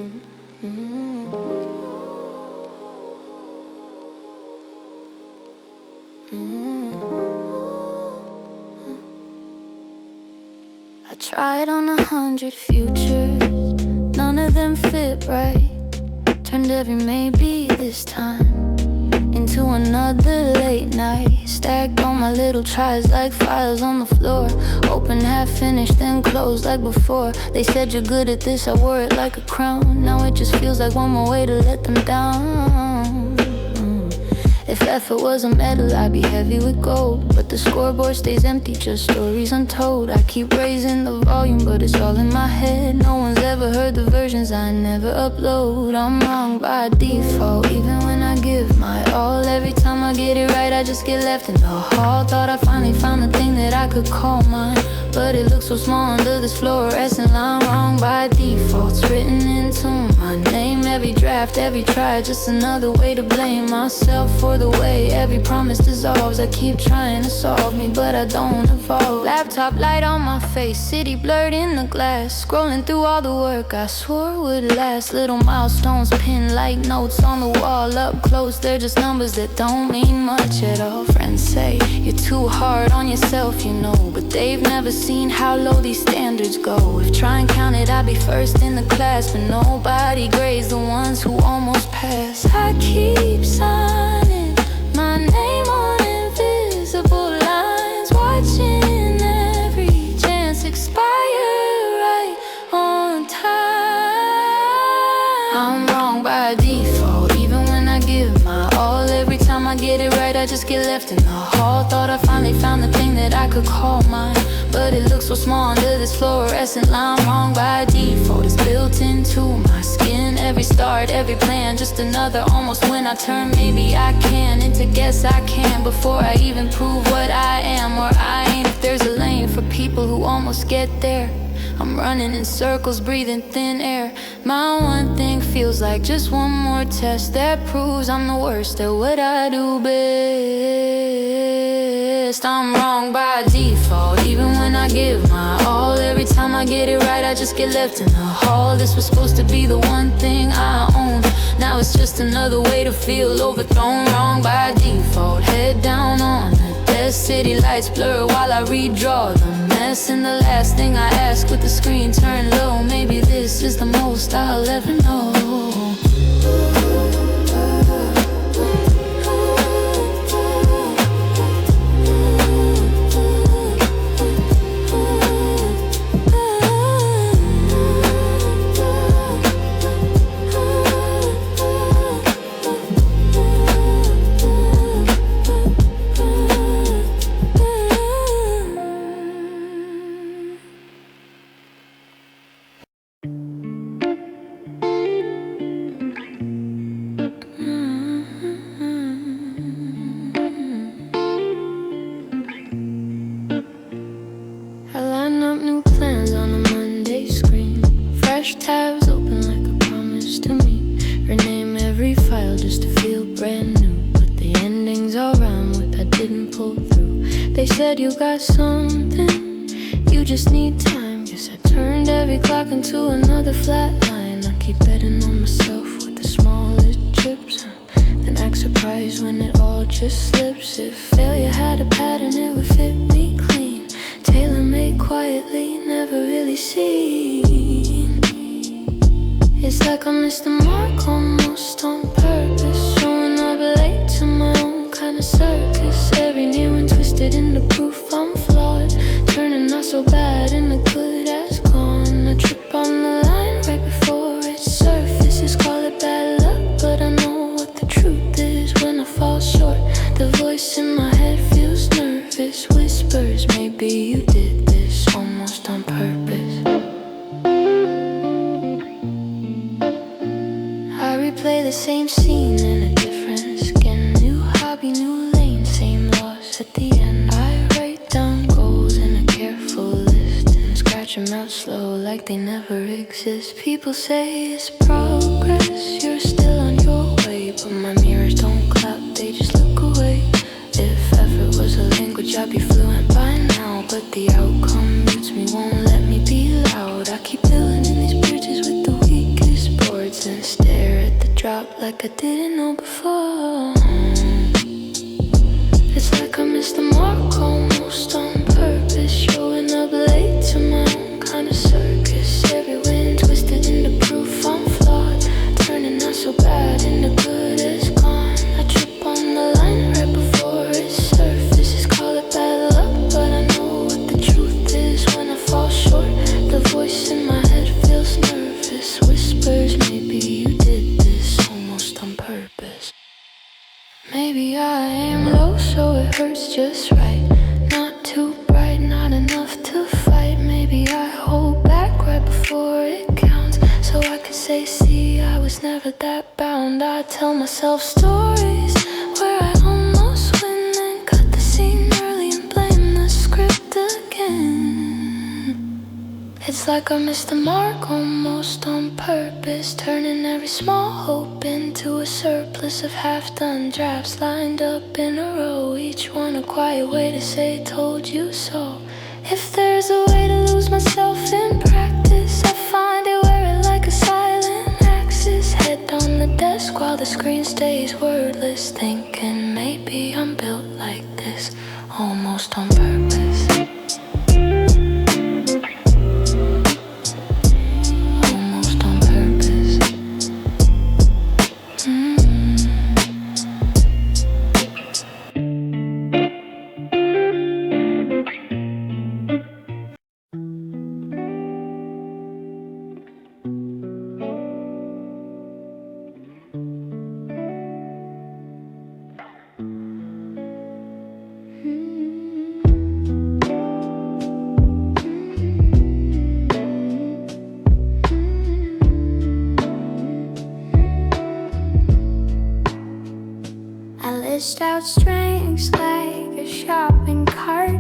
I tried on 100 futures, none of them fit right. Turned every maybe this time into another late night. Stacked all my little tries like files on the floor. Open, half finished, then closed like before. They said you're good at this, I wore it like a crown. Now it just feels like one more way to let them down. If effort was a medal, I'd be heavy with gold. But the scoreboard stays empty, just stories untold. I keep raising the volume, but it's all in my head. No one's ever heard the versions I never upload. I'm wrong by default, even when I give my all. Every time I get it right, I just get left in the hall. Thought I finally found the thing that I could call mine, but it looks so small under this fluorescent line. Wrong by default, it's written into my name. Every draft, every try, just another way to blame myself for the way every promise dissolves. I keep trying to solve me, but I don't evolve. Laptop light on my face, city blurred in the glass. Scrolling through all the work I swore would last. Little milestones pinned like notes on the wall. Up close, they're just numbers that don't mean much at all. Friends say you're too hard on yourself, you know, but they've never seen how low these standards go. If try and count it, I'd be first in the class, but nobody grades the ones who almost pass. I keep signing my name on invisible lines, watching every chance expire right on time. I'm wrong by default, even when I give my all. Every time I get it right, I just get left in the hall. Thought I finally found the thing that I could call mine, but it looks so small under this fluorescent line. Wrong by default, it's built into my skin. Every start, every plan, just another almost when I turn. Maybe I can into guess I can before I even prove what I am or I ain't. If there's a lane for people who almost get there, I'm running in circles, breathing thin air. My one thing feels like just one more test that proves I'm the worst at what I do best. I'm wrong by default, even when I give my all. Every time I get it right, I just get left in the hall. This was supposed to be the one thing I own. Now it's just another way to feel overthrown. Wrong by default, head down on the desk. City lights blur while I redraw the mess. And the last thing I ask with the screen turned low, maybe this is the most I'll ever know. Tabs open like a promise to me. Rename every file just to feel brand new. But the endings all rhyme with I didn't pull through. They said you got something, you just need time. Guess I turned every clock into another flat line. I keep betting on myself with the smallest chips, then act surprised when it all just slips. If failure had a pattern, it would fit me clean. Tailor-made quietly, never really seen. It's like I missed the mark almost on purpose, showing up late to my own kind of circus. Every new and twisted into proof I'm flawed, turning not so bad into good as gone. I trip on the line right before it surfaces. Call it bad luck, but I know what the truth is when I fall short. The voice in my head feels nervous, whispers maybe you did this almost on purpose. Play the same scene in a different skin. New hobby, new lane, same loss at the end. I write down goals in a careful list and scratch them out slow like they never exist. People say it's progress, you're still on your way, but my mirrors don't clap, they just look away. If effort was a language, I'd be fluent by now, but the outcome mutes me, won't let me be loud. I keep building in these bridges with the weakest board. like I didn't know before. It's like I missed the mark almost on purpose, showing up late to my own kind of circus. Every wind twisted into proof I'm flawed, turning not so bad into good as gone. I trip on the line right before it surfaces. Call it bad luck, but I know what the truth is when I fall short. The voice in my head feels nervous, whispers maybe you did this almost on purpose. Maybe I aim low so it hurts just right, not too bright, not enough to fight. Maybe I hold back right before it counts, so I can say, see, I was never that bound. I tell myself stories where I almost win, then cut the scene early and blame the script again. It's like I missed the mark almost on purpose, turning every small hope into a surplus of half-done drafts lined up in a row, each one a quiet way to say told you so. If there's a way to lose myself in practice, I find it, wear it like a silent axis. Head on the desk while the screen stays wordless, thinking maybe I'm built like this, almost on purpose. List out strengths like a shopping cart.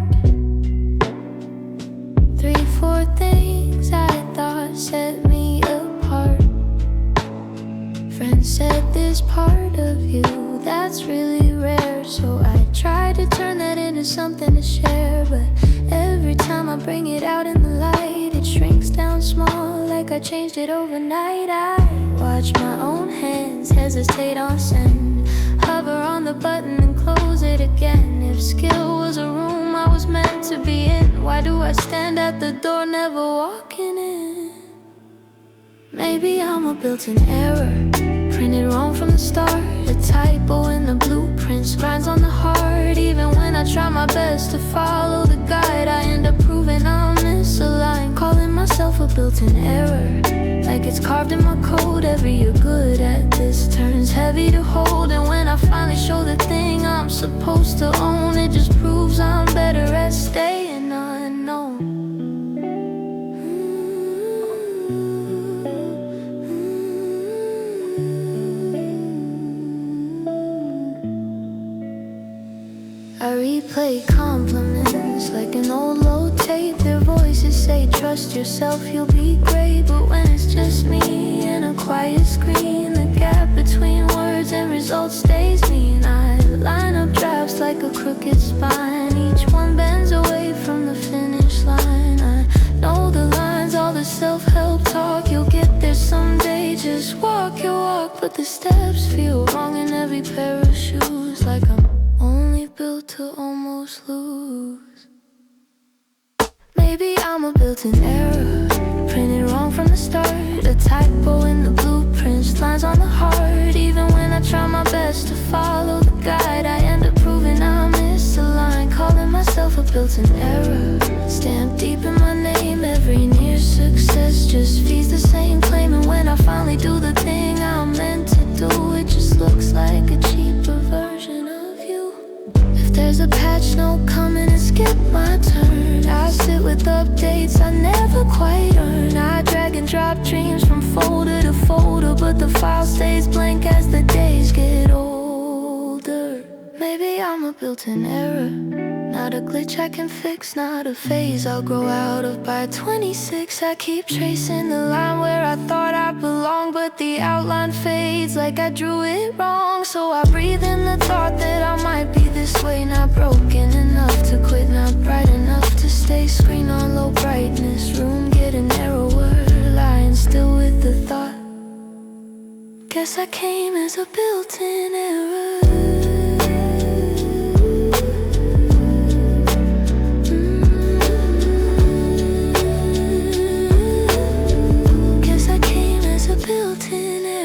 3-4 things I thought set me apart. Friends said this part of you that's really rare, so I tried to turn that into something to share. But every time I bring it out in the light, it shrinks down small like I changed it overnight. I watch my own hands hesitate on send, hover on the button and close it again. If skill was a room I was meant to be in, why do I stand at the door never walking in? Maybe I'm a built-in error, printed wrong from the start. A typo in the blueprints, grinds on the heart. Even when I try my best to follow the guide, I end up proving I'm misaligned, calling myself a built-in error, like it's carved in my code. Every you're good at this turns heavy to hold, and when I finally show the thing I'm supposed to own, it just proves I'm better at staying unknown. I replay compliments like an old low tape. Their voices say trust yourself, you'll be great. But when it's just me and a quiet screen, the gap between words and results stays mean. I line up drafts like a crooked spine, each one bends away from the finish line. I know the lines, all the self-help talk, you'll get there someday, just walk your walk. But the steps feel wrong in every pair of shoes, like I'm only built to almost lose. Maybe I'm a built-in error, printed wrong from the start. A typo in the blueprints, lines on the heart. Even when I try my best to follow the guide, I end up proving I'm misaligned, calling myself a built-in error, stamped deep in my name. Every near success just feeds the same claim, and when I finally do the thing I'm meant to do, it just looks like a cheaper version of you. If there's a patch note coming and skip my turn, I sit with updates I never quite earn. I drag and drop dreams from folder to folder, but the file stays blank as the days get older. Maybe I'm a built-in error, not a glitch I can fix, not a phase I'll grow out of by 26. I keep tracing the line where I thought I belonged, but the outline fades like I drew it wrong. So I breathe in the thought that I might be this way, not broken enough to quit, not bright enough to stay. Screen on low brightness, room getting narrower, lying still with the thought. Guess I came as a built-in error. Guess I came as a built-in error.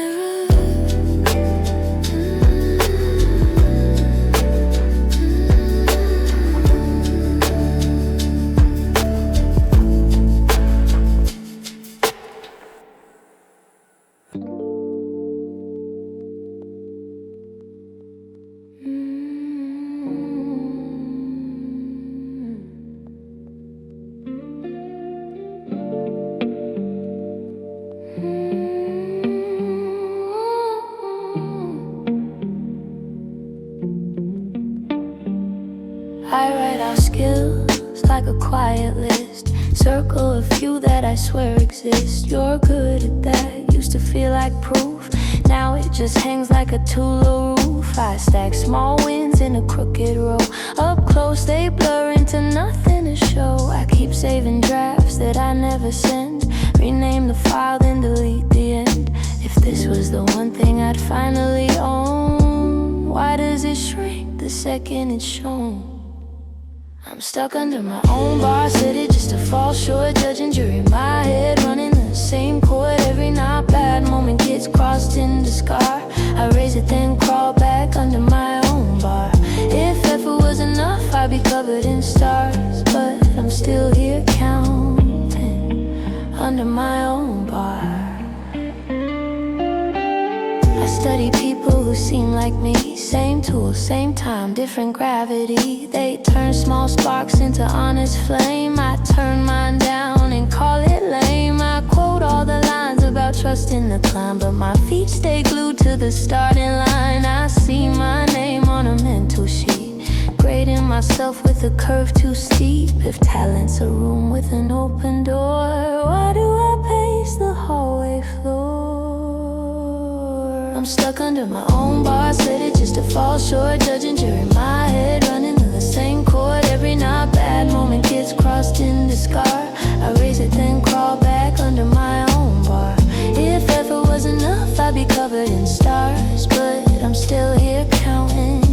I write out skills like a quiet list. Circle a few that I swear exist. You're good at that, used to feel like proof. Now it just hangs like a Tula roof. I stack small wins in a crooked row. Up close they blur into nothing to show. I keep saving drafts that I never send. Rename the file then delete the end. If this was the one thing I'd finally own, why does it shrink the second it's shown? I'm stuck under my own bar, said it just to fall short. Judge and jury in my head, running the same chord. Every not bad moment gets crossed into scar. I raise it then crawl back under my own bar. If effort was enough, I'd be covered in stars. But I'm still here counting under my own bar. I study people who seem like me. Same tools, same time, different gravity. They turn small sparks into honest flame. I turn mine down and call it lame. I quote all the lines about trusting the climb, but my feet stay glued to the starting line. I see my name on a mental sheet, grading myself with a curve too steep. If talent's a room with an open door, why do I pace the hallway floor? I'm stuck under my own bar, said it just to fall short. Judge and jury in my head, running to the same chord. Every not bad moment gets crossed into scar. I raise it then crawl back under my own bar. If effort was enough, I'd be covered in stars. But I'm still here counting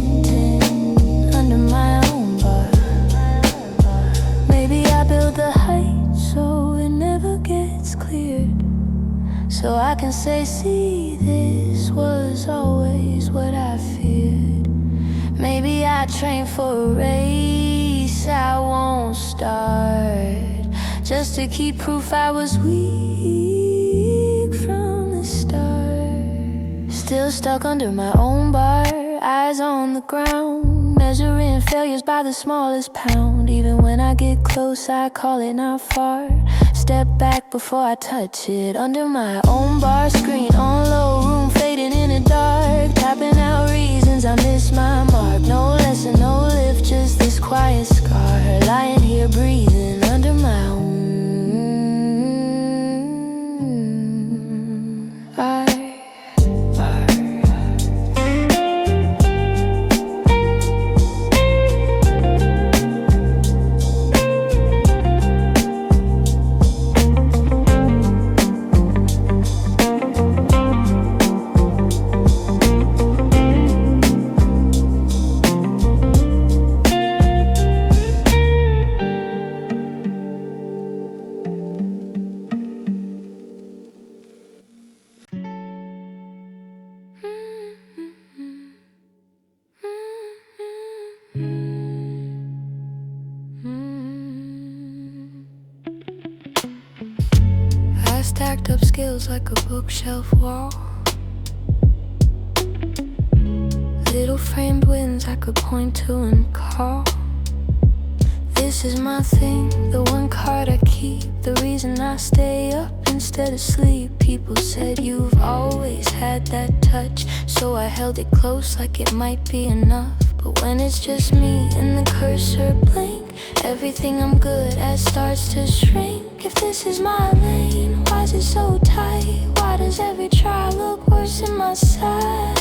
under my own bar. Maybe I build the height so it never gets cleared, so I can say, see, this was always what I feared. Maybe I train for a race I won't start, just to keep proof I was weak from the start. Still stuck under my own bar, eyes on the ground, measuring failures by the smallest pound. Even when I get close, I call it not far. Step back before I touch it. Under my own bar, screen on low, room fading in the dark. Tapping out reasons I miss my mark. No lesson, no lift, just this quiet scar. Lying here breathing under my own bar. I stacked up skills like a bookshelf wall. Little framed wins I could point to and call. This is my thing, the one card I keep, the reason I stay up instead of sleep. People said you've always had that touch, so I held it close like it might be enough. But when it's just me and the cursor blink, everything I'm good at starts to shrink. If this is my lane, why is it so tight? Why does every try look worse in my sight?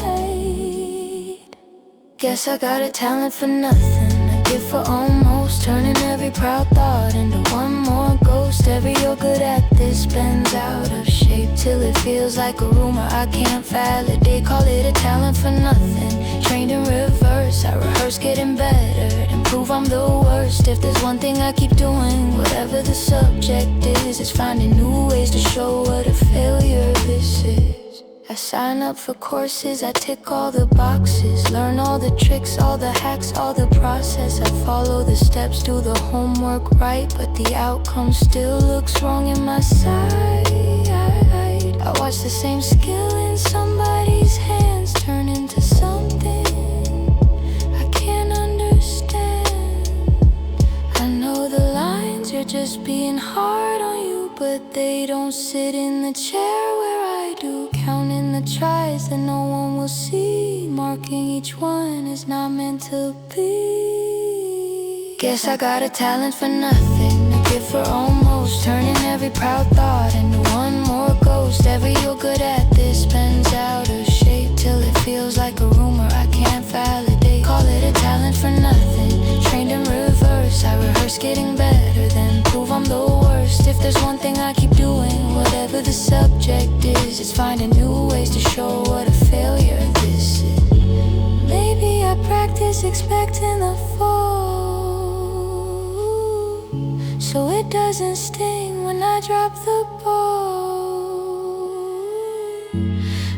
Guess I got a talent for nothing, I gift for almost, turning every proud thought into one more ghost. Every you're good at this bends out of shape till it feels like a rumor I can't validate. Call it a talent for nothing, trained in reverse. I rehearse getting better and prove I'm the worst. If there's one thing I keep doing, whatever the subject is finding new ways to show what a failure this is. I sign up for courses, I tick all the boxes, learn all the tricks, all the hacks, all the process. I follow the steps, do the homework right, but the outcome still looks wrong in my sight. I watch the same skill in somebody's hands turn into something I can't understand. I know the lines, you're just being hard on you, but they don't sit in the chair where I do. Counting the tries that no one will see, marking each one is not meant to be. Guess I got a talent for nothing, a gift for almost, turning every proud thought into one more ghost. Every you're good at this bends out of shape till it feels like a rumor I can't validate. Call it a talent for nothing, trained in reverse. I rehearse getting better, then prove I'm the worst. If there's one thing I keep doing, whatever the subject is, it's finding new ways to show what a failure this is. Maybe I practice expecting the fall, so it doesn't sting when I drop the ball.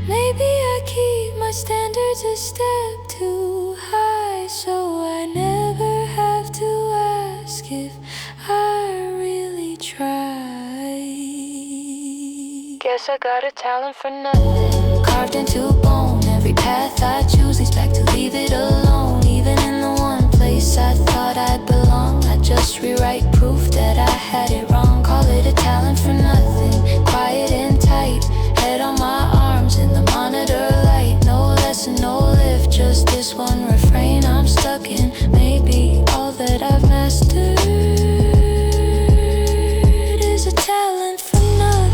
Maybe I keep my standards a step too high, so I never have to ask if I really try. Guess I got a talent for nothing, carved into bone. Every path I choose leads back to leave it alone. Even in the one place I thought I'd belong, I just rewrite proof that I had it wrong. Call it a talent for nothing, quiet and tight, head on my arms in the monitor light. No lesson, no lift, just this one refrain I'm stuck in. Maybe all that I've mastered is a talent for nothing.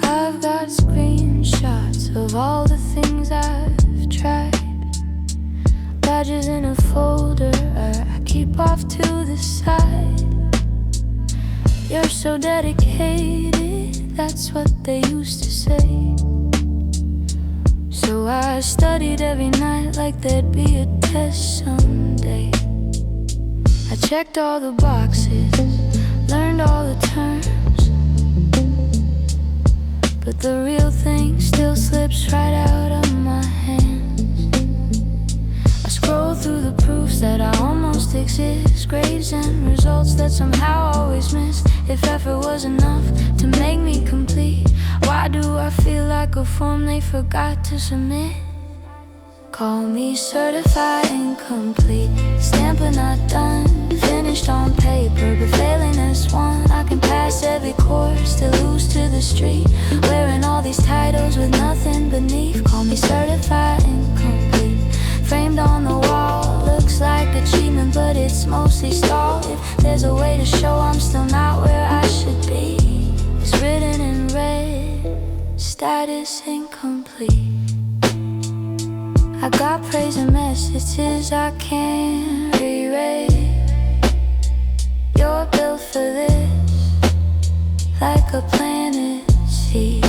I've got screenshots of all the things I've tried, badges in a folder I keep off to the side. You're so dedicated, that's what they used to say. So I studied every night like there'd be a test someday. I checked all the boxes, learned all the terms, but the real thing still slips right out of my hands. I scroll through the proofs that I almost exist, grades and results that somehow always miss. If effort was enough to make me complete, why do I feel like a form they forgot to submit? Call me certified incomplete, stamp but not done, finished on paper but failing as one. I can pass every course, still lose to the street, wearing all these titles with nothing beneath. Call me certified incomplete, framed on the wall, looks like achievement but it's mostly stalled. If there's a way to show I'm still not where I should be, it's written in red, status incomplete. I got praise and messages I can't rewrite. You're built for this, like a planet seed,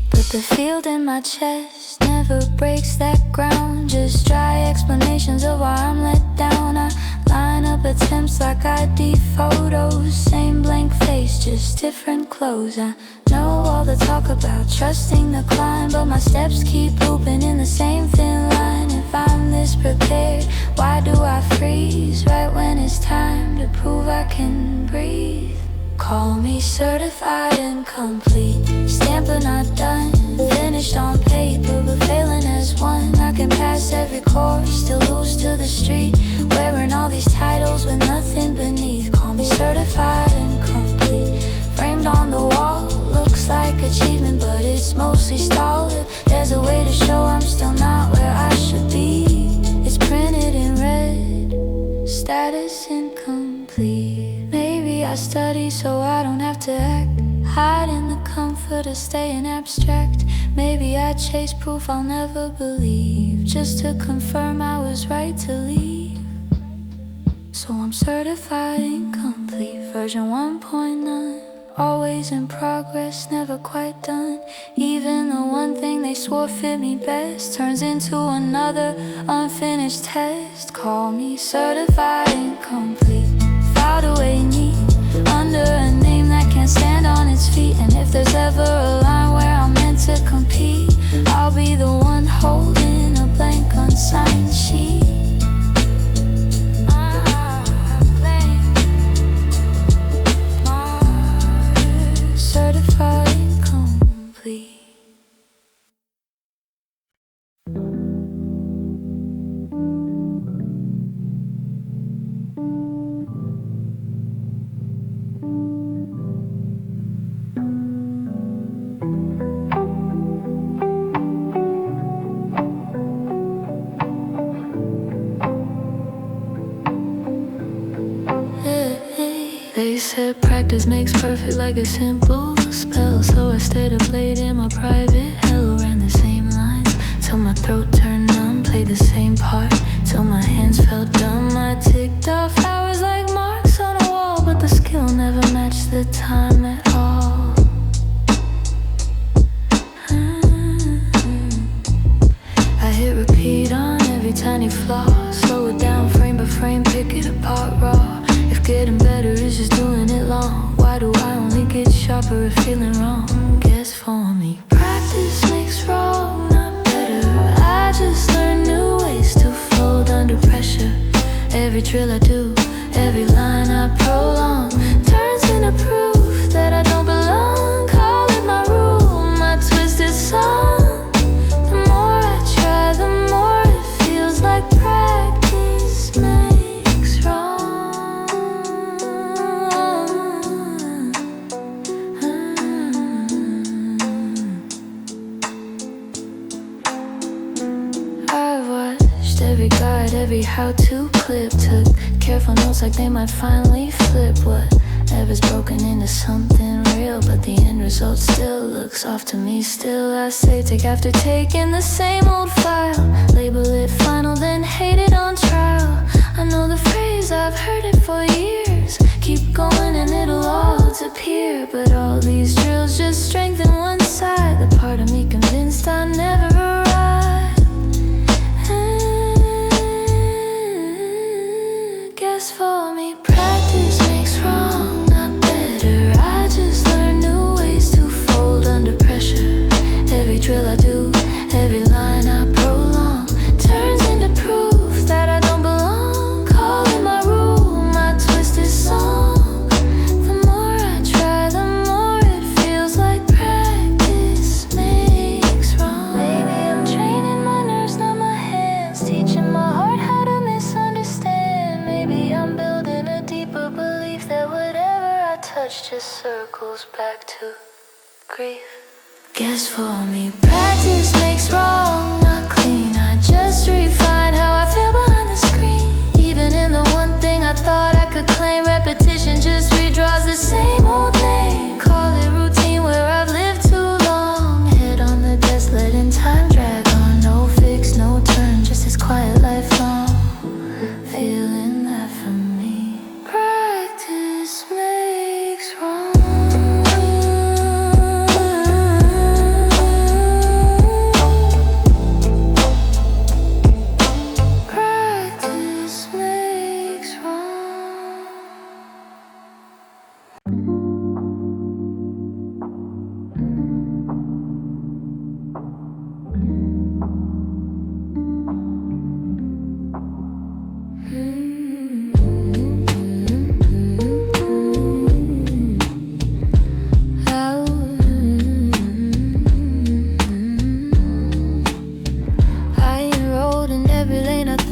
but the field in my chest never breaks that ground. Just dry explanations of why I'm let down. I line up attempts like ID photos, same blank face, just different clothes. I know all the talk about trusting the climb, but my steps keep looping in the same thin line. If I'm this prepared, why do I freeze right when it's time to prove I can breathe? Call me certified incomplete, stamp but not done, finished on paper but failing as perfect horse, still loose to the street, wearing all these titles with nothing beneath. Call me certified and complete. Framed on the wall, looks like achievement, but it's mostly stalled. There's a way to show I'm still not where I should be. It's printed in red, status incomplete. Maybe I study so I don't have to act, hide in the comfort of staying abstract. Maybe I chase proof I'll never believe, just to confirm I was right to leave. So I'm certified incomplete, version 1.9. Always in progress, never quite done. Even the one thing they swore fit me best turns into another unfinished test. Call me certified incomplete, filed away neat, under a name that can't stand on its feet. And if there's ever a line where I'm meant to compete, I'll be the one holding a blank unsigned sheet. Certified incomplete. They said practice makes perfect like a simple spell, so I stayed up late in my private hell, ran the same lines till my throat turned numb, played the same part till my hands felt dumb. I ticked off hours like marks on a wall, but the skill never matched the time at all. I hit repeat on every tiny flaw, slow it down frame by frame, pick it apart raw. If getting better is just doing it long, why do I only get sharper if feeling wrong? Guess for me, practice makes wrong, not better. I just learn new ways to fold under pressure. Every drill I do, every line I prolong, turns into proof that I don't belong. Call it my rule, my twisted song. The more I try, the more it feels like practice makes wrong. Every guide, every how-to clip, took careful notes like they might finally flip whatever's broken into something real, but the end result still looks off to me. Still I say take after take in the same old file, label it final then hate it on trial. I know the phrase, I've heard it for years, keep going and it'll all disappear. But all these drills just strengthen one side, the part of me convinced I never arrived. Guess for me, practice makes wrong, not better. I just learn new ways to fold under pressure. Every drill I do, every line I prolong, turns into proof that I don't belong. Call it my rule, my twisted song. The more I try, the more it feels like practice makes wrong. Maybe I'm training my nerves, not my hands, teaching my heart how to misunderstand. Maybe I'm building a deeper belief that whatever I touch just circles back to grief. Guess for me, practice makes wrong, not clean. I just refine how I feel behind the screen. Even in the one thing I thought I could claim, repetition just redraws the same old name. Call it routine where I've lived too long, head on the desk letting time drag on. No fix, no turn, just this quiet lifelong feeling that for me, practice makes wrong.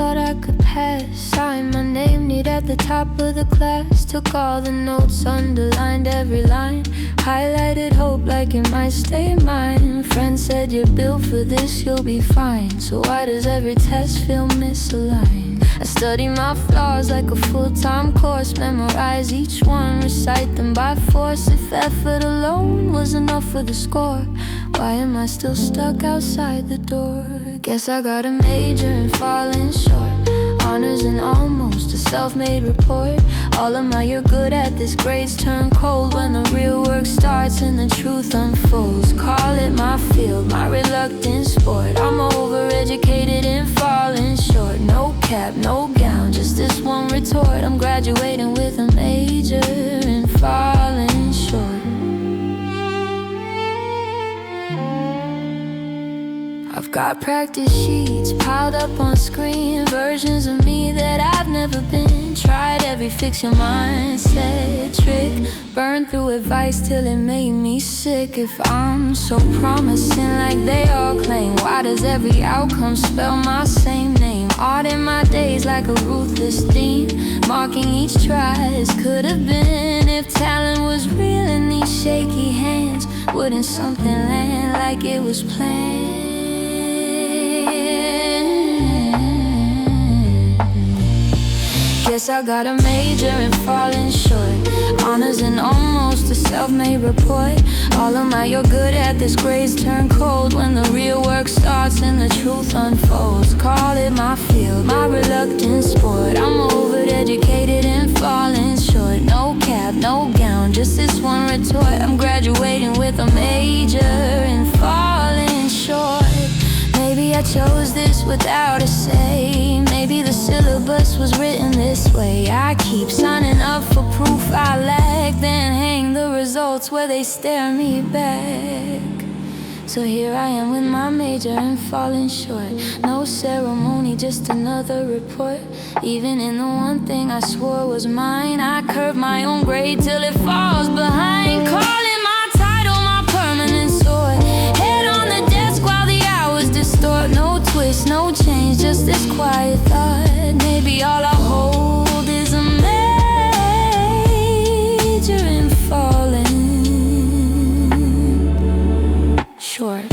thought I could pass. Signed my name neat at the top of the class. Took all the notes, underlined every line. Highlighted hope like it might stay mine. Friend said you're built for this, you'll be fine. So why does every test feel misaligned? I study my flaws like a full-time course. Memorize each one, recite them by force. If effort alone was enough for the score, why am I still stuck outside the door? Guess I got a major and falling short. Honors and almost a self-made report. All of my you're good at this grades turn cold when the real work starts and the truth unfolds. Call it my field, my reluctant sport. I'm overeducated and falling short. No cap, no gown, just this one retort. I'm graduating with a major and falling short. I've got practice sheets piled up on screen, versions of me that I've never been. Tried every fix your mindset trick, burned through advice till it made me sick. If I'm so promising like they all claim, why does every outcome spell my same name? Art in my days like a ruthless theme, marking each try as could have been. If talent was real in these shaky hands, wouldn't something land like it was planned? Guess I got a major and falling short. Honors and almost a self-made report. All of my you're good at this grades turn cold when the real work starts and the truth unfolds. Call it my field, my reluctant sport. I'm overeducated and falling short. No cap, no gown, just this one retort. I'm graduating with a major and falling short. Maybe I chose this without a say. Maybe the syllabus was written this way. I keep signing up for proof I lack, then hang the results where they stare me back. So here I am with my major and falling short. No ceremony, just another report. Even in the one thing I swore was mine, I curve my own grade till it falls behind. Call it my title, my permanent sword. Head on the desk while the hours distort. No twist, no change, just this quiet thought. Maybe all I hold is a major and falling short.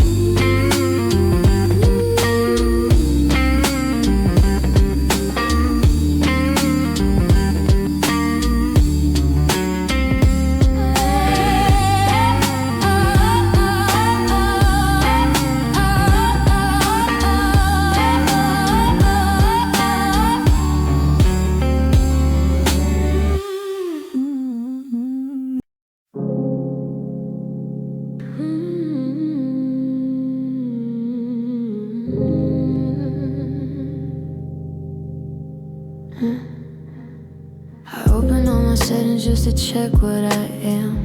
I open all my settings just to check what I am.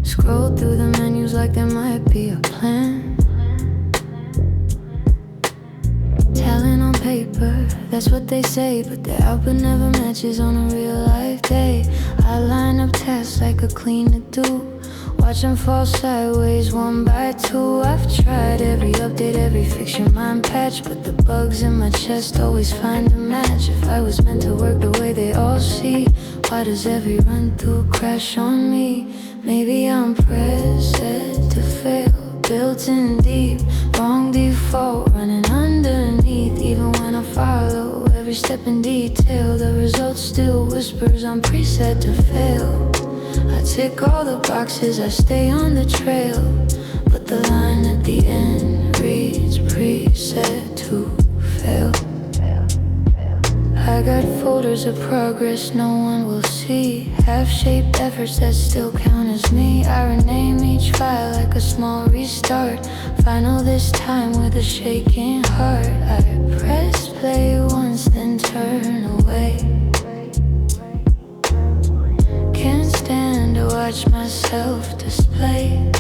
Scroll through the menus like there might be a plan. Talent on paper, that's what they say, but the output never matches on a real life day. I line up tasks like a clean to do, watch them fall sideways one by two. I've tried every update, every fix your mind patch, but the bugs in my chest always find a match. If I was meant to work the way they all see, why does every run through crash on me? Maybe I'm preset to fail, built in deep, wrong default, running underneath. Even when I follow every step in detail, the result still whispers I'm preset to fail. I tick all the boxes, I stay on the trail, but the line at the end reads preset to fail. I got folders of progress no one will see, half-shaped efforts that still count as me. I rename each file like a small restart, final this time with a shaking heart. I press play once then turn away. Can't stand to watch myself display.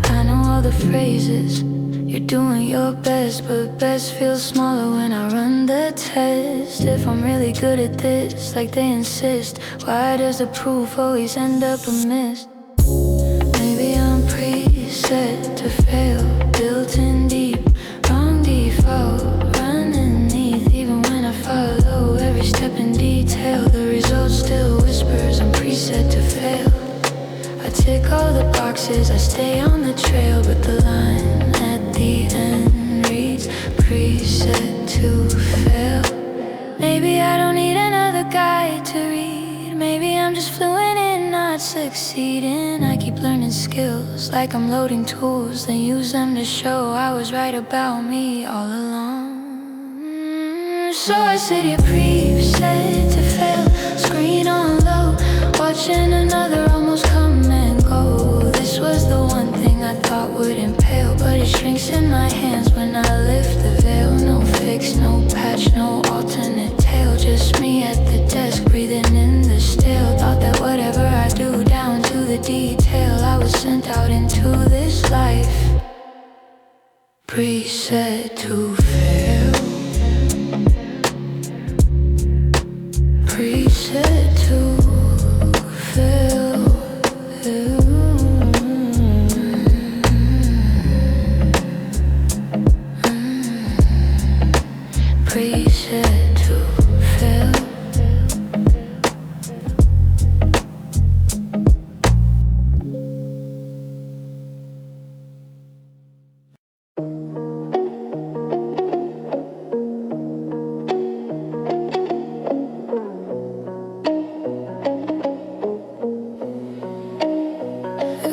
I know all the phrases, you're doing your best, but best feels smaller when I run the test. If I'm really good at this, like they insist, why does the proof always end up a miss? Maybe I'm preset to fail, built in deep, wrong default. tick all the boxes, I stay on the trail, but the line at the end reads preset to fail. Maybe I don't need another guide to read. Maybe I'm just fluent in not succeeding. I keep learning skills like I'm loading tools, then use them to show I was right about me all along. So I sit here preset to fail, screen on low, watching another almost come and go. This was the one thing I thought would impale, but it shrinks in my hands when I lift the veil. No fix, no patch, no alternate tale, just me at the desk breathing in the stale. Thought that whatever I do down to the detail, I was sent out into this life preset to fail. Preset to fail. Preset to fail.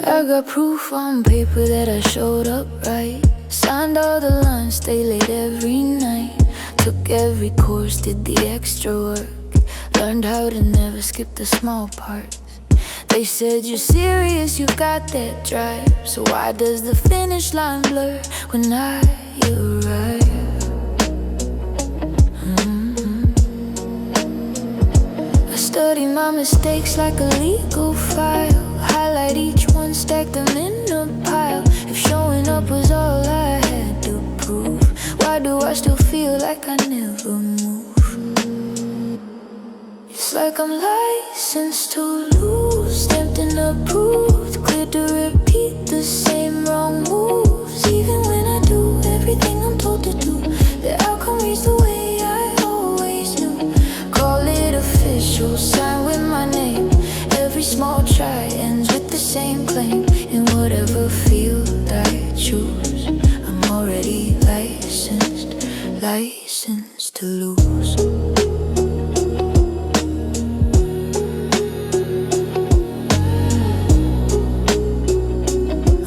I got proof on paper that I showed up right. Signed all the lines, stay late every night. Took every course, did the extra work. Learned how to never skip the small parts. They said you're serious, you got that drive. So why does the finish line blur when I arrive? I study my mistakes like a legal file. Highlight each one, stack them in a pile. If showing up was all I had to prove, why do I still feel like I never move? It's like I'm licensed to lose, stamped and approved, cleared to repeat the same wrong moves. Even when I do everything I'm told to do, the outcome reads the way I always knew. Call it official, sign with my name. Every small try ends with the same claim. In whatever field I choose, I'm already licensed, licensed to lose.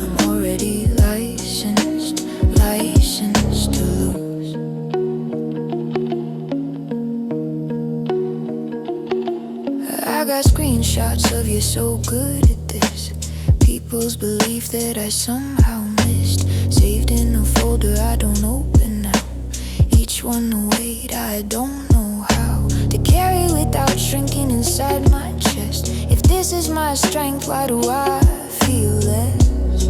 I'm already licensed, licensed to lose. I got screenshots of you so good at this. People's belief that I somehow missed, saved in a folder I don't open now. Each one a weight I don't know how to carry without shrinking inside my chest. If this is my strength, why do I feel less?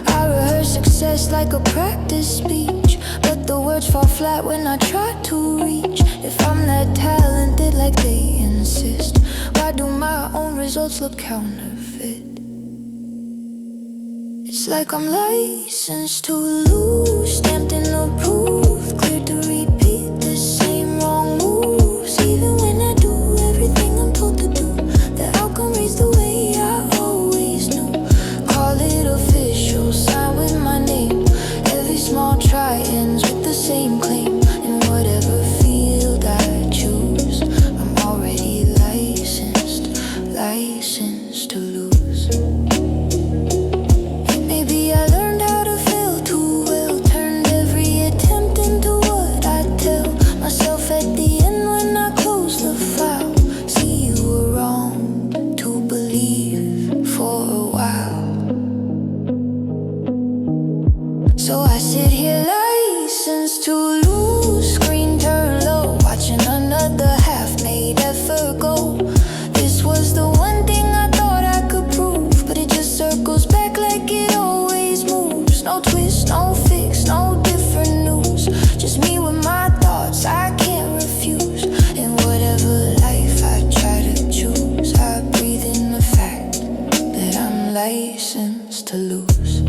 I rehearse success like a practice speech, but the words fall flat when I try to reach. If I'm that talented like they insist, why do my own results look counterfeit? It's like I'm licensed to lose, stamped and approved, cleared to repeat the same wrong moves. Even when I do everything I'm told to do, the outcome reads the way I always knew. Call it official, sign with my name. Every small try ends with the same claim. In whatever field I choose, I'm already licensed, licensed to lose. Maybe I learned how to fail too well, turned every attempt into what I tell myself at the end when I close the file. See, you were wrong to believe for a while. So I sit here licensed to lose, screen turn low, watching another half-made effort go. This was the one thing I thought I could prove, but it just circles back like it always moves. No twist, no fix, no different news. Just me with my thoughts I can't refuse. In whatever life I try to choose, I breathe in the fact that I'm licensed to lose.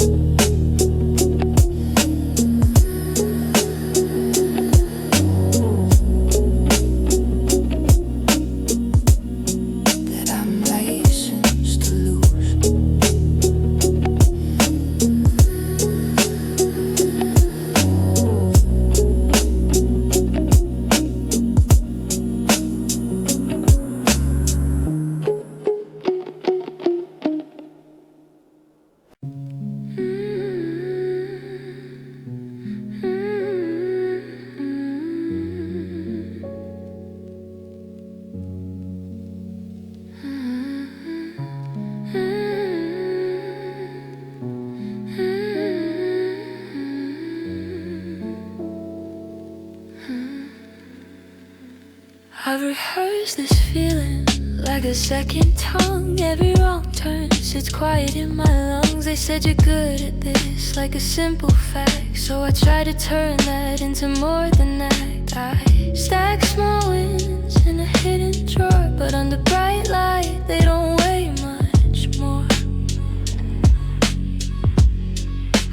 I've rehearsed this feeling like a second tongue. Every wrong turn sits quiet in my lungs. They said you're good at this, like a simple fact. So I try to turn that into more than that. I stack small wins in a hidden drawer, but under bright light they don't weigh much more.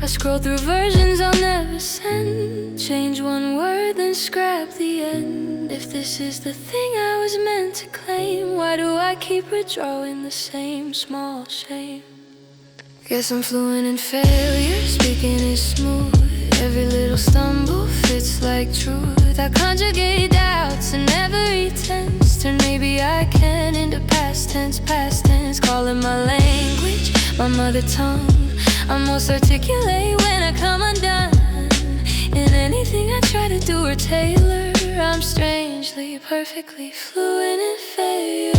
I scroll through versions I'll never send, change one word then scrap the end. If this is the thing I was meant to claim, why do I keep redrawing the same small shame? Guess I'm fluent in failure, speaking is smooth. Every little stumble fits like truth. I conjugate doubts in every tense, turn maybe I can into past tense, call it my language, my mother tongue. I'm most articulate when I come undone. In anything I try to do or tailor, I'm strangely, perfectly fluent in failure.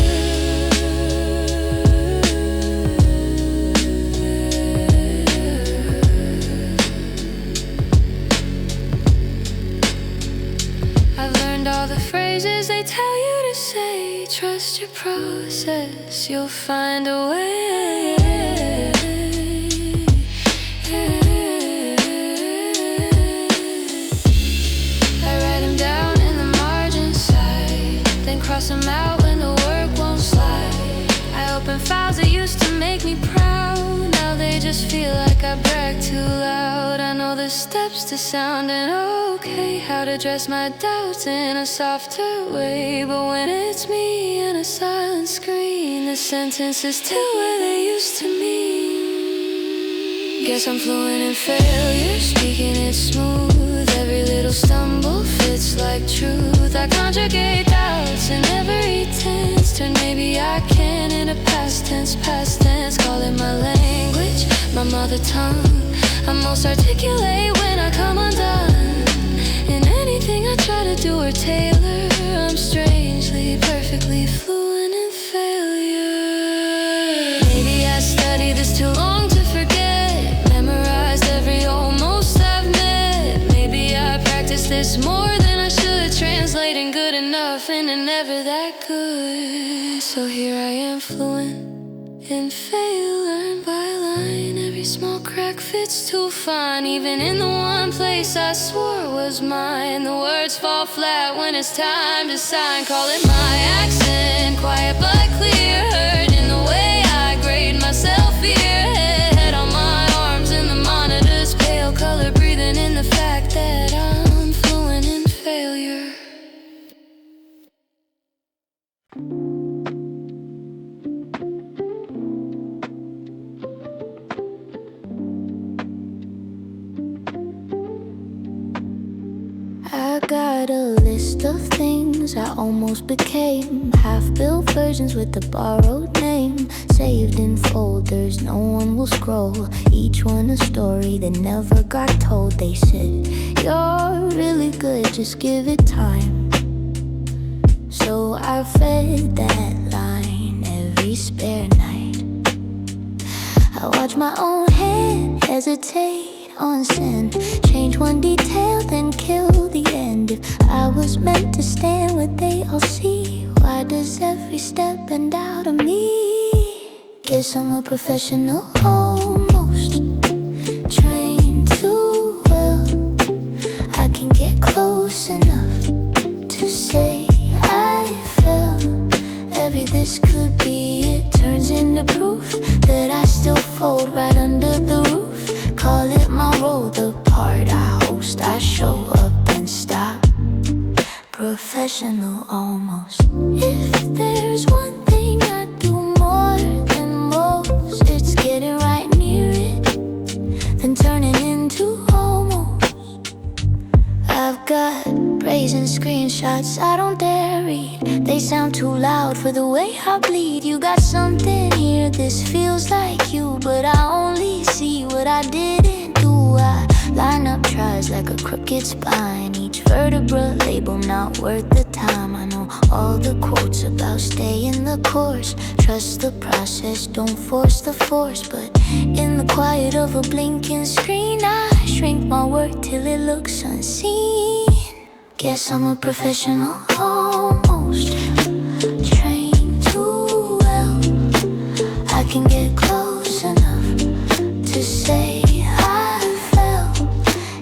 I've learned all the phrases they tell you to say. Trust your process, you'll find a way. Cross them out when the work won't slide. I open files that used to make me proud. Now they just feel like I brag too loud. I know the steps to sounding okay, how to dress my doubts in a softer way. But when it's me and a silent screen, the sentences still where they used to mean. Guess I'm fluent in failure, speaking it smooth. Every little stumble fits like truth. I conjugate doubts in every tense, turn maybe I can into past tense, call it my language, my mother tongue. I'm most articulate when I come undone. In anything I try to do or tailor, I'm strangely, perfectly fluent in failure. Maybe I studied this too long to forget, memorized every almost I've met. Maybe I practiced this more than I should, translating good enough into never that good. So here I am, fluent in failure, line by line. Every small crack fits too fine, even in the one place I swore was mine. The words fall flat when it's time to sign. Call it my accent, quiet but clear, heard in the way I grade myself here. Head on my arms in the monitor's pale color, breathing in the fact that I'm fluent in failure. I got a list of things I almost became, half-built versions with the borrowed name, saved in folders no one will scroll, each one a story that never got told. They said, you're really good, just give it time. So I fed that line every spare night. I watch my own head hesitate on send, change one detail then kill the end. If I was meant to stand what they all see, why does every step bend out of me? Guess I'm a professional almost, trained too well. I can get close enough to say I fell. Every this could be it turns into proof that I still fold right under the roof. Call it my role, the part I host. I show up and stop, professional almost. If there's one thing I do more than most, it's getting right near it, then turning into almost. I've got brazen screenshots I don't dare read, they sound too loud for the way I bleed. You got something here, this feels like you, but I only see what I didn't do. I line up tries like a crooked spine, each vertebra label not worth the time. I know all the quotes about staying the course, trust the process, don't force the force. But in the quiet of a blinking screen, I shrink my work till it looks unseen. Guess I'm a professional almost. almost trained too well. I can get close enough to say I fell.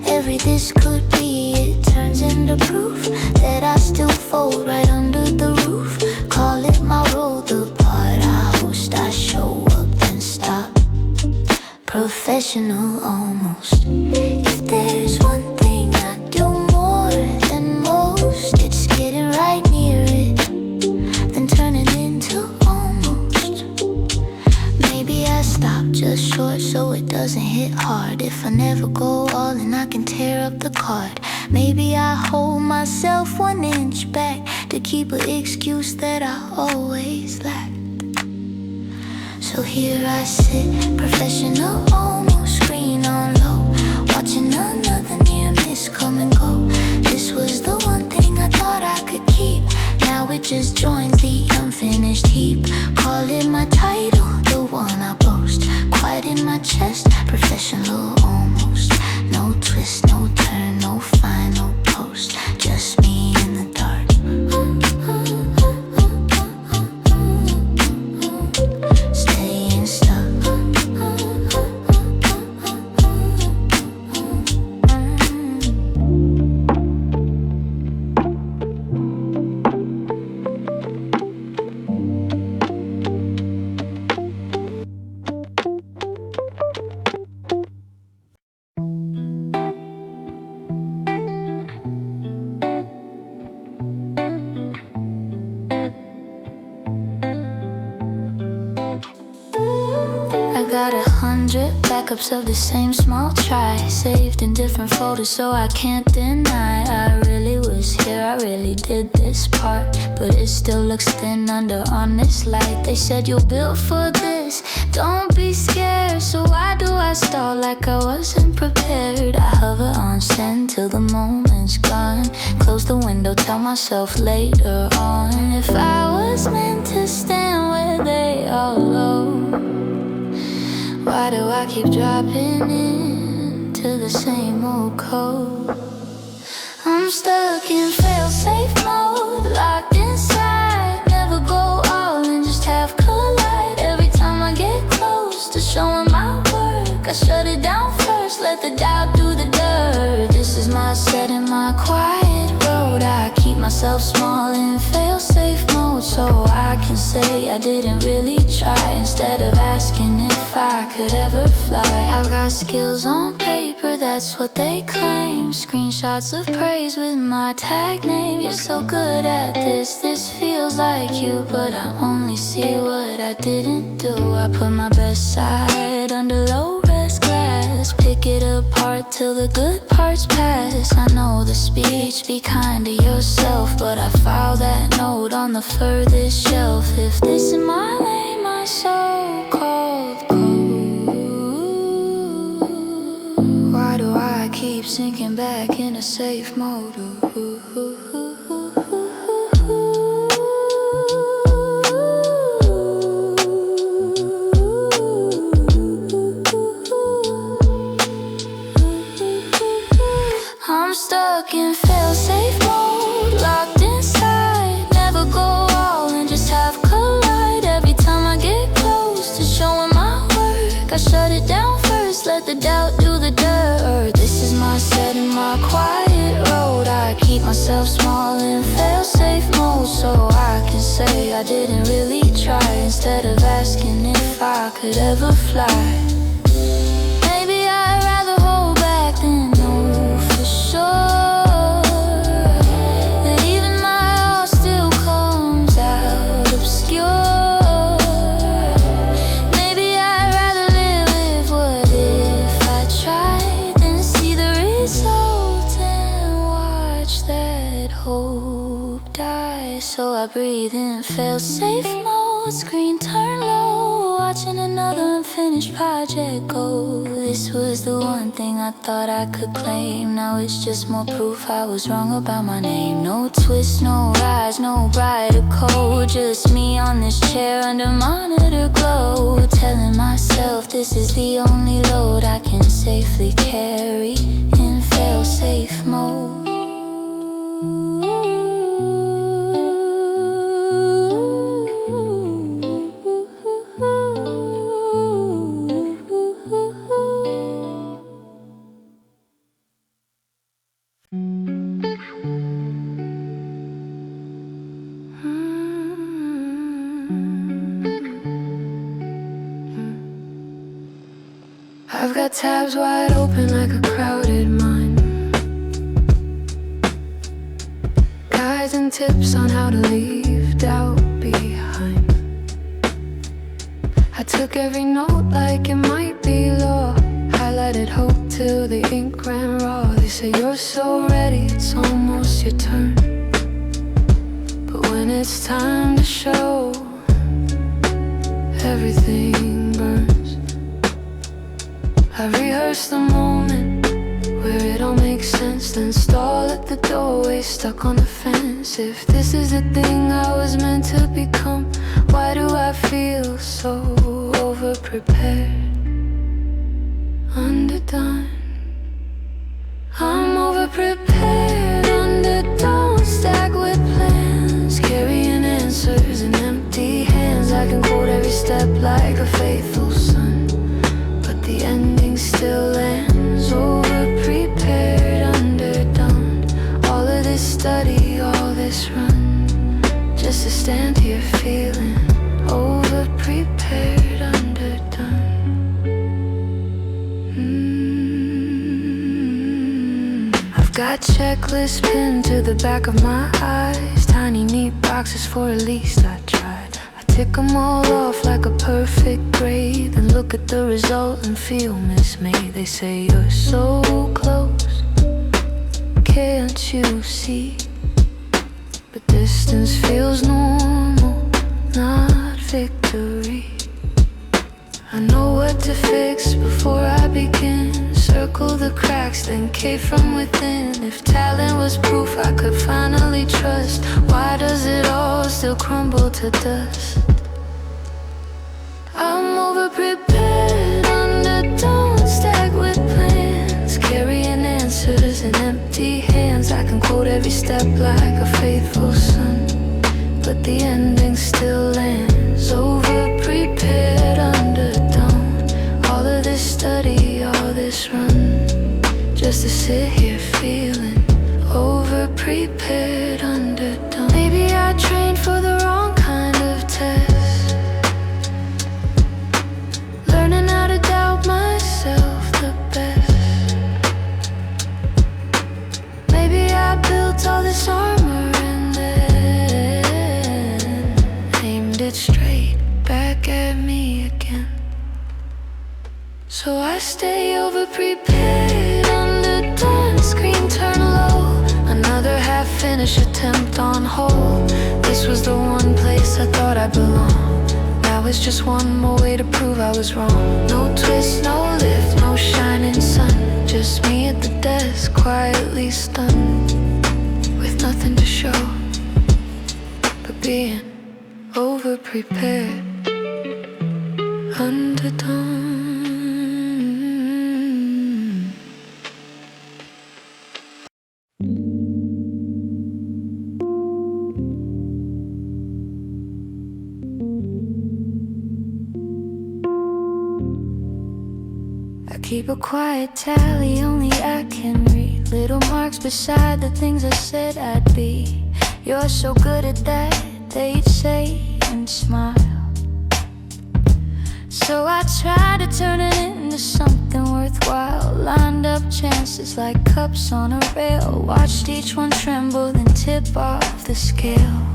Every this could be, it turns into proof that I still fold right under the roof. Call it my role, the part I host. I show up then stop. Professional almost. If there's one thing I do more than most, it's getting right near it, then turning into almost. Maybe I stop just short so it doesn't hit hard. If I never go all in, I can tear up the card. Maybe I hold myself 1 inch back to keep an excuse that I always lack. So here I sit, professional almost, screen on low, watching another near miss come and go. This was the one thing I thought I could keep. Now it just joins the unfinished heap. Call it my title, the one I boast. Quiet in my chest, professional almost. No twist, no turn, no final post. Just me in the dark. Staying stuck. Got 100 backups of the same small try, saved in different folders so I can't deny. I really was here, I really did this part, but it still looks thin under on this light. They said you're built for this, don't be scared. So why do I stall like I wasn't prepared? I hover on send till the moment's gone. Close the window, tell myself later on. If I was meant to stand where they all low, why do I keep dropping into the same old code? I'm stuck in fail-safe mode, locked inside. Never go all in, just half collide. Every time I get close to showing my work, I shut it down first, let the doubt do the dirt. This is my set in my quiet road. I keep myself small in fail-safe mode so I can say I didn't really try, instead of asking if I could ever fly. I've got skills on paper, that's what they claim. Screenshots of praise with my tag name. You're so good at this, this feels like you, but I only see what I didn't do. I put my best side under low res glass, pick it apart till the good parts pass. I know the speech, be kind to yourself, but I file that note on the furthest shelf. If this is my lane, my so-called code, why do I keep sinking back in a safe mode? I'm stuck in fail-safe mode, locked inside. Never go all in, just half collide. Every time I get close to showing my work, I shut it down first, let the doubt do the dirt. This is my set in my quiet road. I keep myself small in fail-safe mode so I can say I didn't really try, instead of asking if I could ever fly. Maybe I'd rather hold back than know for sure that even my all still comes out obscure. Maybe I'd rather live with what if I tried than see the result and watch that hope die. So I breathe in fail-safe mode, screen turn low, watching another unfinished project go. This was the one thing I thought I could claim. Now it's just more proof I was wrong about my name. No twist, no rise, no brighter code, just me on this chair under monitor glow, telling myself this is the only load I can safely carry in fail-safe mode. I've got tabs wide open like a crowded mind, guides and tips on how to leave doubt behind. I took every note like it might be law, highlighted hope till the ink ran raw. They say you're so ready, it's almost your turn, but when it's time to show, everything burns. I rehearse the moment where it all makes sense, then stall at the doorway, stuck on the fence. If this is the thing I was meant to become, why do I feel so overprepared? Underdone. I'm overprepared, underdone, stacked with plans, carrying answers in empty hands. I can quote every step like a faithful son, but the ending still lands. Overprepared, underdone, all of this study, all this run, just to stand here feeling overprepared, underdone. I've got checklists pinned to the back of my eyes, tiny neat boxes for at least I tried. I tick them all off like a perfect grade, then look at the result and feel mismade. They say you're so close, can't you see? But distance feels normal, not victory. I know what to fix before I begin, circle the cracks, then cave from within. If talent was proof I could finally trust, why does it all still crumble to dust? I'm overprepared, underdone, stacked with plans, carrying answers in empty hands. I can quote every step like a faithful son, but the ending still lands. Overprepared, underdone, all of this study, all this run, just to sit here feeling overprepared, underdone. Maybe I trained for the wrong kind of test, learning how to doubt myself the best. Maybe I built all this armor and then aimed it straight back at me again. So I stay overprepared, underdone, screen turn low, another half-finished attempt on hold. This was the one place I thought I belonged, now it's just one more way to prove I was wrong. No twist, no lift, no shining sun, just me at the desk, quietly stunned, with nothing to show but being overprepared, underdone. Keep a quiet tally, only I can read, little marks beside the things I said I'd be. You're so good at that, they'd say and smile. So I try to turn it into something worthwhile, lined up chances like cups on a rail, watched each one tremble then tip off the scale.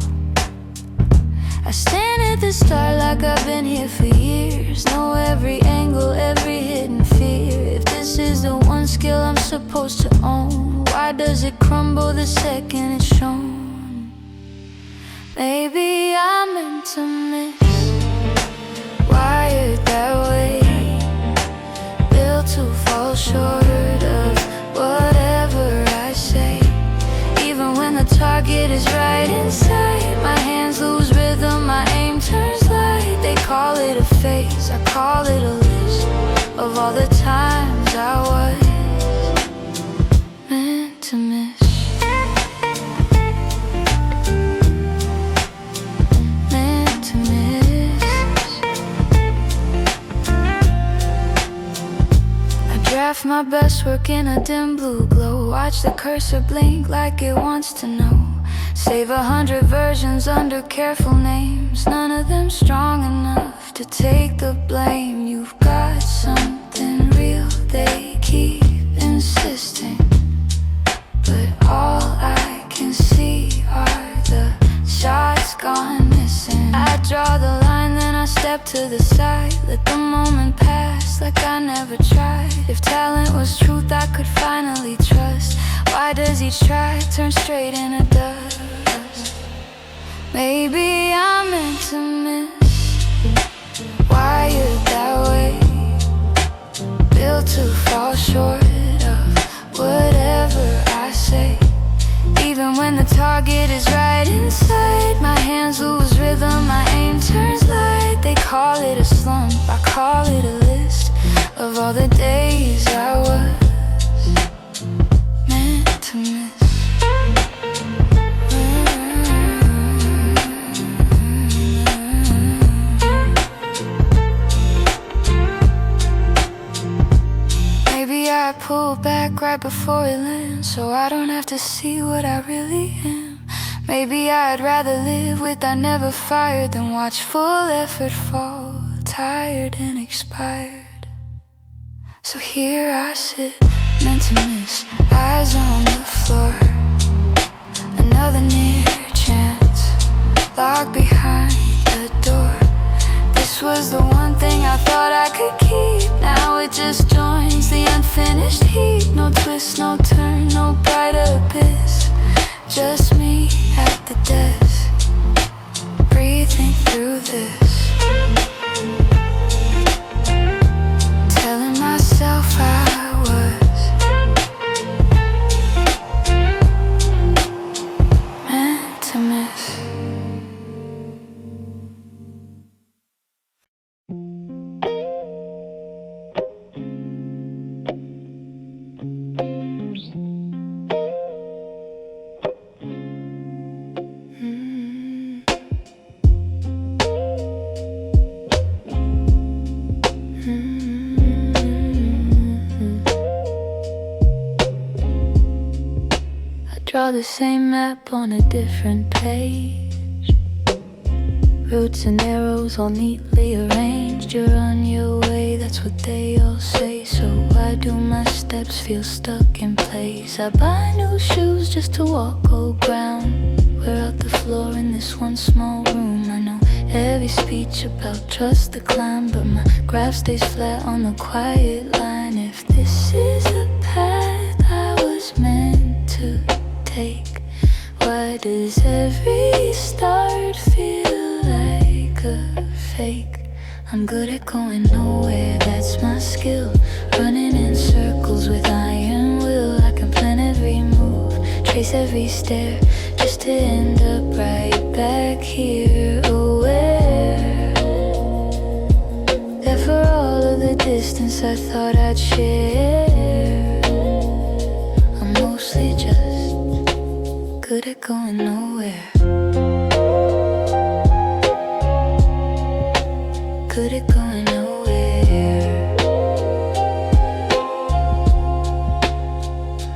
I stand at the start like I've been here for years, know every angle, every hidden fear. If this is the one skill I'm supposed to own, why does it crumble the second it's shown? Maybe I'm meant to miss, wired that way, built to fall short of whatever I say. Even when the target is right in sight, my hands lose rhythm, my aim turns light. They call it a phase, I call it a list of all the times I was meant to miss. Meant to miss. I draft my best work in a dim blue glow, watch the cursor blink like it wants to know. Save 100 versions under careful names, none of them strong enough to take the blame. You've got something real fight, let the moment pass like I never tried. If talent was truth I could finally trust, why does each try turn straight into dust? Maybe I'm meant to miss, wired that way, built to fall short of whatever I say. Even when the target is right inside, my hands lose rhythm, my aim turns light. They call it a slump, I call it a list of all the days I was meant to miss. Maybe I pull back right before it lands, so I don't have to see what I really am. Maybe I'd rather live with I never fired than watch full effort fall, tired and expired. So here I sit, meant to miss, eyes on the floor. Another near chance, locked behind the door. This was the one thing I thought I could keep. Now it just joins the unfinished heat. No twist, no turn, no bright abyss. Just me at the desk, breathing through this, telling myself I was meant to miss. Draw the same map on a different page. Roots and arrows all neatly arranged. You're on your way, that's what they all say. So why do my steps feel stuck in place? I buy new shoes just to walk old ground. Wear out the floor in this one small room. I know every speech about trust the climb, but my graph stays flat on the quiet line. If this is a path I was meant to take, why does every start feel like a fake? I'm good at going nowhere, that's my skill. Running in circles with iron will. I can plan every move, trace every stare, just to end up right back here, aware that for all of the distance I thought I'd share, I'm mostly just good at going nowhere. Good at going nowhere.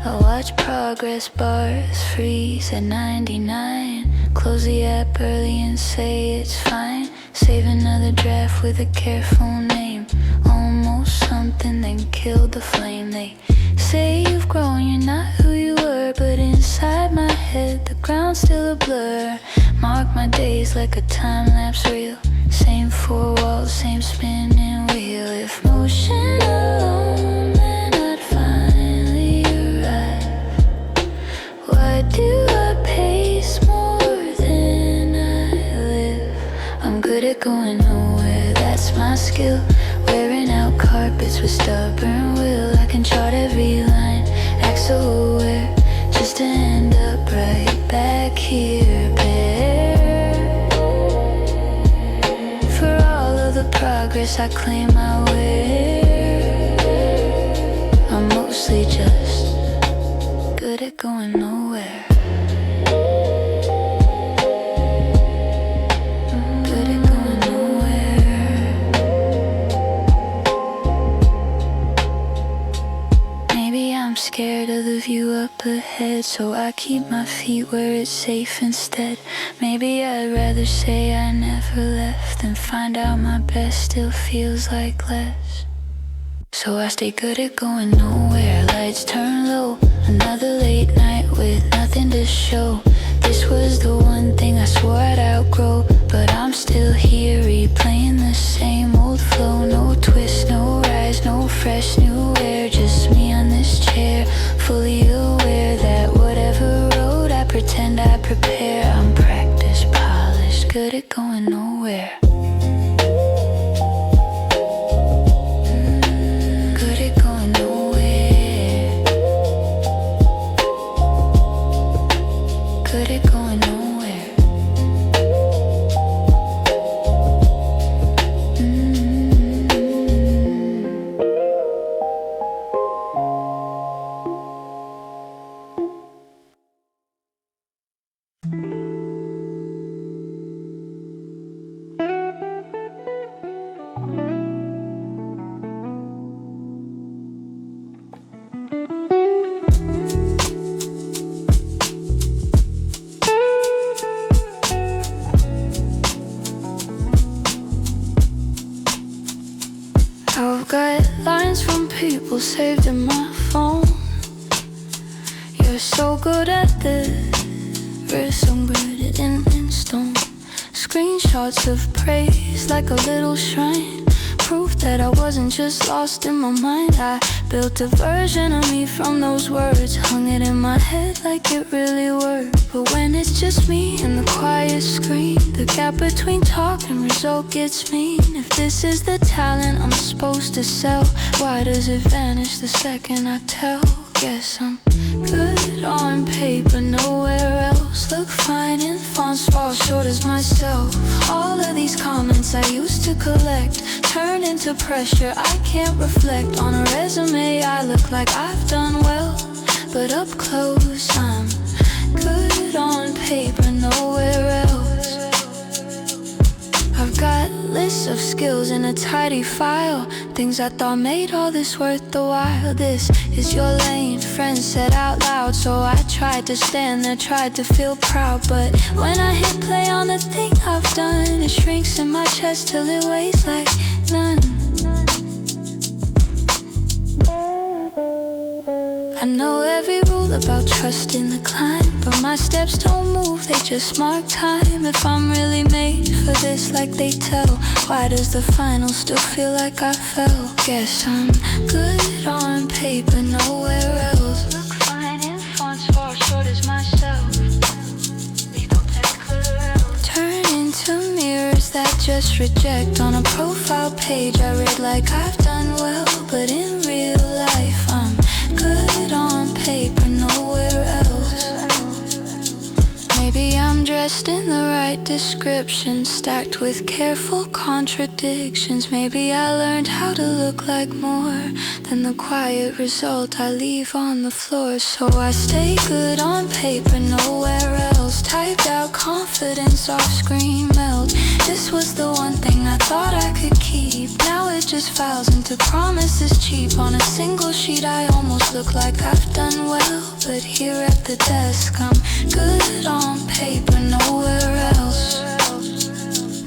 I watch progress bars freeze at 99. Close the app early and say it's fine. Save another draft with a careful name. Almost something, then killed the flame. They say you've grown, you're not who you were, but inside my head the ground's still a blur. Mark my days like a time-lapse reel. Same four walls, same spinning wheel. If motion alone then I'd finally arrive, why do I pace more than I live? I'm good at going nowhere, that's my skill. Wearing out carpets with stubborn will. I can chart every line, act so aware, just to end up right back here, bare. For all of the progress I claim I wear, I'm mostly just good at going nowhere. Good at going nowhere. Maybe I'm scared of the view up ahead, so I keep my feet where it's safe instead. Maybe I'd rather say I never left than find out my best still feels like less. So I stay good at going nowhere. Lights turn low, another late night with nothing to show. This was the one thing I swore I'd outgrow, but I'm still here replaying the same old smooth flow, no twist, no rise, no fresh new air. Just me on this chair, fully aware that whatever road I pretend I prepare, I'm practiced, polished, good at going nowhere. Good at going nowhere. Good at going nowhere. I've got lines from people saved in my phone. You're so good at this, written in stone. Screenshots of praise like a little shrine, proof that I wasn't just lost in my mind. I built a version of me from those words, hung it in my head like it really worked. But when it's just me and the quiet scream, the gap between talk and result gets mean. If this is the talent I'm supposed to sell, why does it vanish the second I tell? Guess I'm good on paper, nowhere else. Look fine in fonts, fall short as myself. All of these comments I used to collect turn into pressure, I can't reflect. On a resume I look like I've done well, but up close I'm good on paper, nowhere else. I've got lists of skills in a tidy file, things I thought made all this worth the while. This is your lane, friends said out loud, so I tried to stand there, tried to feel proud. But when I hit play on the thing I've done, it shrinks in my chest till it weighs like none. I know every rule about trust in the climb, but my steps don't move, they just mark time. If I'm really made for this like they tell, why does the final still feel like I fell? Guess I'm good on paper, nowhere else. Look fine in fonts, far short as myself. Turn into mirrors that just reject. On a profile page I read like I've done well, but in real life I'm good on paper, nowhere else. Maybe I'm dressed in the right description, stacked with careful contradictions. Maybe I learned how to look like more than the quiet result I leave on the floor. So I stay good on paper, nowhere else. Typed out confidence off screen melt. This was the one thing I thought I could keep. Now it just files into promises cheap. On a single sheet I almost look like I've done well, but here at the desk I'm good on paper, nowhere else.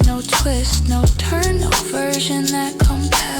No twist, no turn, no version that compels.